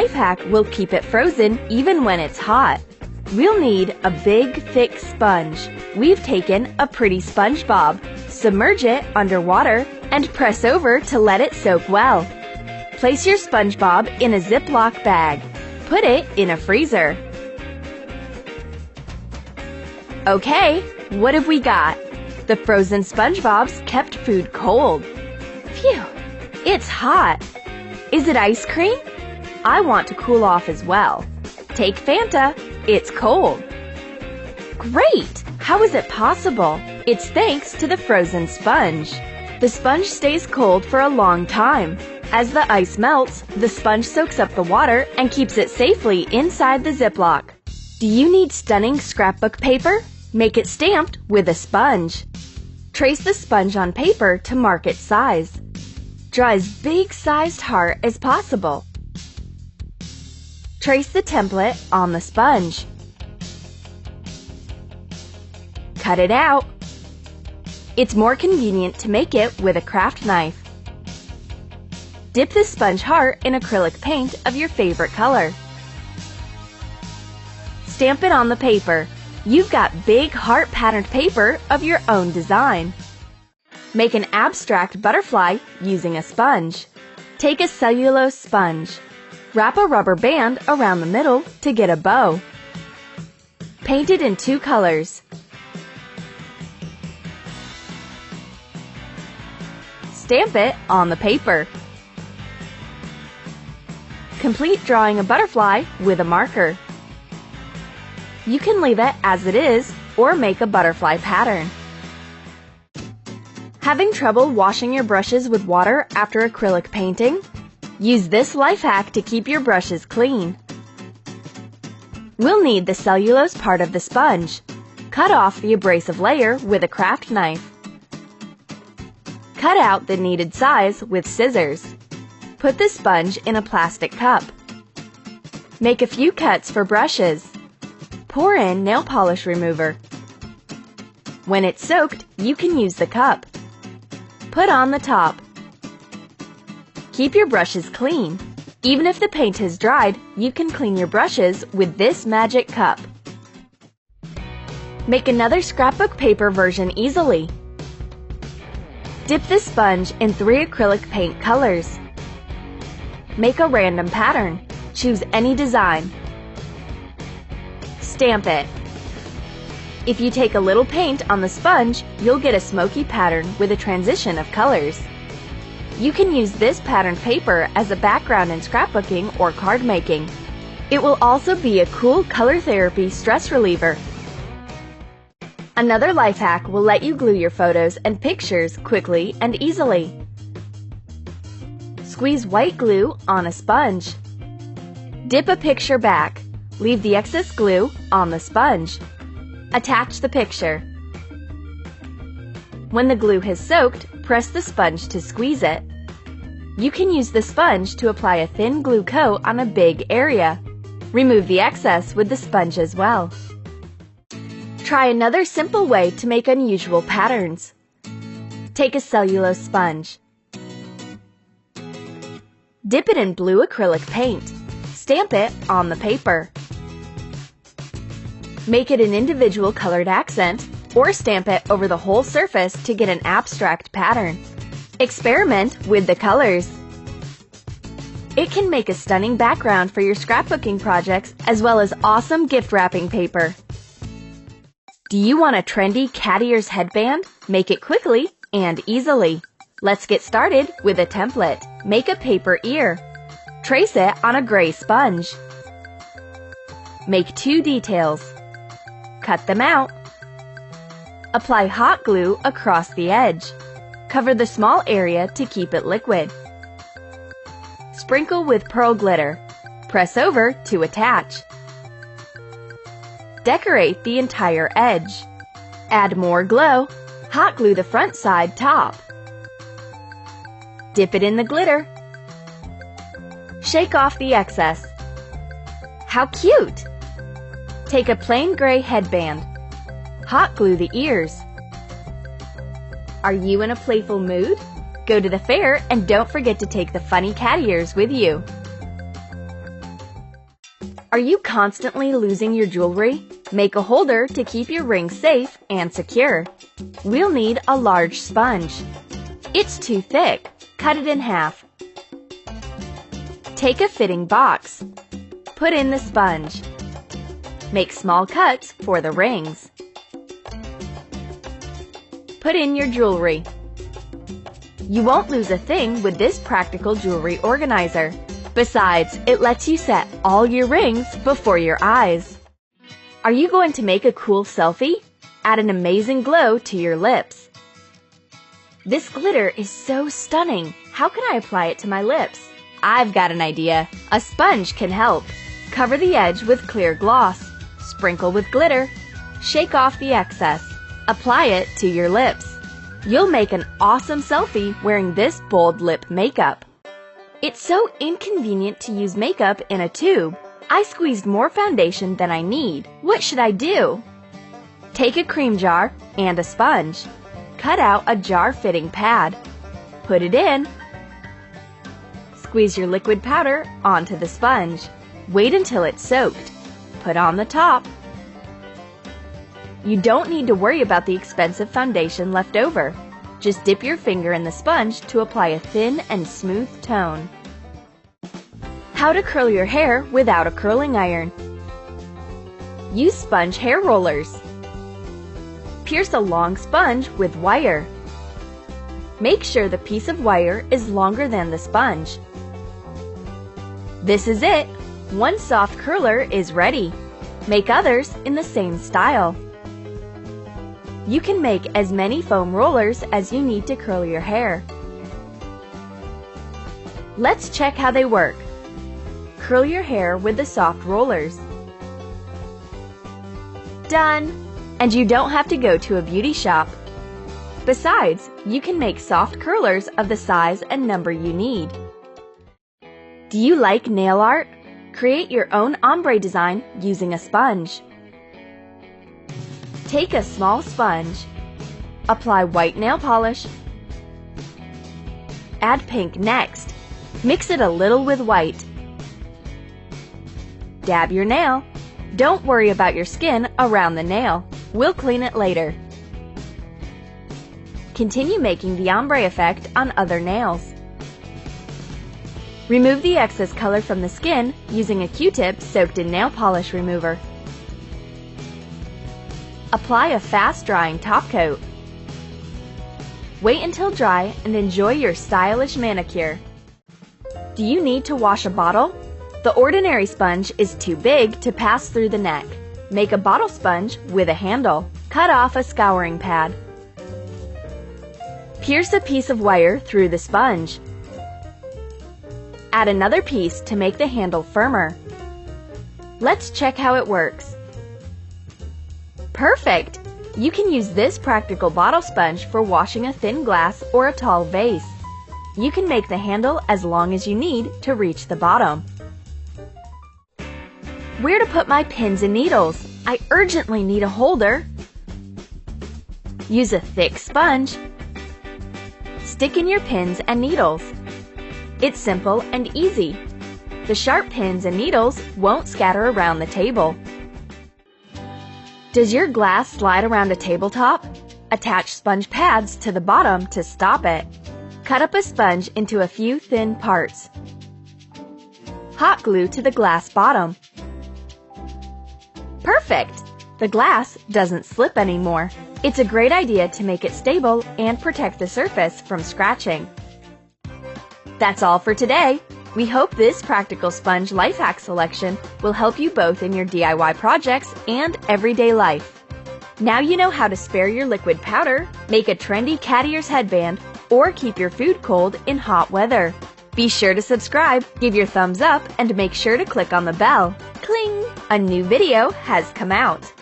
life hack will keep it frozen even when it's hot. We'll need a big, thick sponge. We've taken a pretty SpongeBob, submerge it underwater, and press over to let it soak well. Place your SpongeBob in a Ziploc bag. Put it in a freezer. Okay, what have we got? The frozen SpongeBobs kept food cold. Phew, it's hot. Is it ice cream? I want to cool off as well. Take Fanta, it's cold. Great! How is it possible? It's thanks to the frozen sponge. The sponge stays cold for a long time. As the ice melts, the sponge soaks up the water and keeps it safely inside the Ziploc. Do you need stunning scrapbook paper? Make it stamped with a sponge. Trace the sponge on paper to mark its size. Draw as big-sized heart as possible. Trace the template on the sponge. Cut it out. It's more convenient to make it with a craft knife. Dip the sponge heart in acrylic paint of your favorite color. Stamp it on the paper. You've got big heart patterned paper of your own design. Make an abstract butterfly using a sponge. Take a cellulose sponge. Wrap a rubber band around the middle to get a bow. Paint it in 2 colors. Stamp it on the paper. Complete drawing a butterfly with a marker. You can leave it as it is or make a butterfly pattern. Having trouble washing your brushes with water after acrylic painting? Use this life hack to keep your brushes clean. We'll need the cellulose part of the sponge. Cut off the abrasive layer with a craft knife. Cut out the needed size with scissors. Put the sponge in a plastic cup. Make a few cuts for brushes. Pour in nail polish remover. When it's soaked, you can use the cup. Put on the top. Keep your brushes clean. Even if the paint has dried, you can clean your brushes with this magic cup. Make another scrapbook paper version easily. Dip the sponge in 3 acrylic paint colors. Make a random pattern. Choose any design. Stamp it. If you take a little paint on the sponge, you'll get a smoky pattern with a transition of colors. You can use this patterned paper as a background in scrapbooking or card making. It will also be a cool color therapy stress reliever. Another life hack will let you glue your photos and pictures quickly and easily. Squeeze white glue on a sponge. Dip a picture back. Leave the excess glue on the sponge. Attach the picture. When the glue has soaked, press the sponge to squeeze it. You can use the sponge to apply a thin glue coat on a big area. Remove the excess with the sponge as well. Try another simple way to make unusual patterns. Take a cellulose sponge. Dip it in blue acrylic paint. Stamp it on the paper. Make it an individual colored accent, or stamp it over the whole surface to get an abstract pattern. Experiment with the colors. It can make a stunning background for your scrapbooking projects as well as awesome gift wrapping paper. Do you want a trendy cat ears headband? Make it quickly and easily. Let's get started with a template. Make a paper ear. Trace it on a gray sponge. Make 2 details. Cut them out. Apply hot glue across the edge. Cover the small area to keep it liquid. Sprinkle with pearl glitter. Press over to attach. Decorate the entire edge. Add more glow. Hot glue the front side top. Dip it in the glitter. Shake off the excess. How cute! Take a plain gray headband. Hot glue the ears. Are you in a playful mood? Go to the fair and don't forget to take the funny cat ears with you. Are you constantly losing your jewelry? Make a holder to keep your rings safe and secure. We'll need a large sponge. It's too thick. Cut it in half. Take a fitting box. Put in the sponge. Make small cuts for the rings. Put in your jewelry. You won't lose a thing with this practical jewelry organizer. Besides, it lets you set all your rings before your eyes. Are you going to make a cool selfie? Add an amazing glow to your lips. This glitter is so stunning. How can I apply it to my lips? I've got an idea. A sponge can help. Cover the edge with clear gloss. Sprinkle with glitter. Shake off the excess. Apply it to your lips. You'll make an awesome selfie wearing this bold lip makeup. It's so inconvenient to use makeup in a tube. I squeezed more foundation than I need. What should I do? Take a cream jar and a sponge. Cut out a jar fitting pad. Put it in. Squeeze your liquid powder onto the sponge. Wait until it's soaked. Put on the top. You don't need to worry about the expensive foundation left over. Just dip your finger in the sponge to apply a thin and smooth tone. How to curl your hair without a curling iron. Use sponge hair rollers. Pierce a long sponge with wire. Make sure the piece of wire is longer than the sponge. This is it! One soft curler is ready. Make others in the same style. You can make as many foam rollers as you need to curl your hair. Let's check how they work. Curl your hair with the soft rollers. Done! And you don't have to go to a beauty shop. Besides, you can make soft curlers of the size and number you need. Do you like nail art? Create your own ombre design using a sponge. Take a small sponge. Apply white nail polish. Add pink next. Mix it a little with white. Dab your nail. Don't worry about your skin around the nail. We'll clean it later. Continue making the ombre effect on other nails. Remove the excess color from the skin using a Q-tip soaked in nail polish remover. Apply a fast-drying top coat. Wait until dry and enjoy your stylish manicure. Do you need to wash a bottle? The ordinary sponge is too big to pass through the neck. Make a bottle sponge with a handle. Cut off a scouring pad. Pierce a piece of wire through the sponge. Add another piece to make the handle firmer. Let's check how it works. Perfect! You can use this practical bottle sponge for washing a thin glass or a tall vase. You can make the handle as long as you need to reach the bottom. Where to put my pins and needles? I urgently need a holder. Use a thick sponge. Stick in your pins and needles. It's simple and easy. The sharp pins and needles won't scatter around the table. Does your glass slide around a tabletop? Attach sponge pads to the bottom to stop it. Cut up a sponge into a few thin parts. Hot glue to the glass bottom. Perfect! The glass doesn't slip anymore. It's a great idea to make it stable and protect the surface from scratching. That's all for today. We hope this practical sponge life hack selection will help you both in your DIY projects and everyday life. Now you know how to spare your liquid powder, make a trendy cat ears headband, or keep your food cold in hot weather. Be sure to subscribe, give your thumbs up, and make sure to click on the bell. Cling! A new video has come out.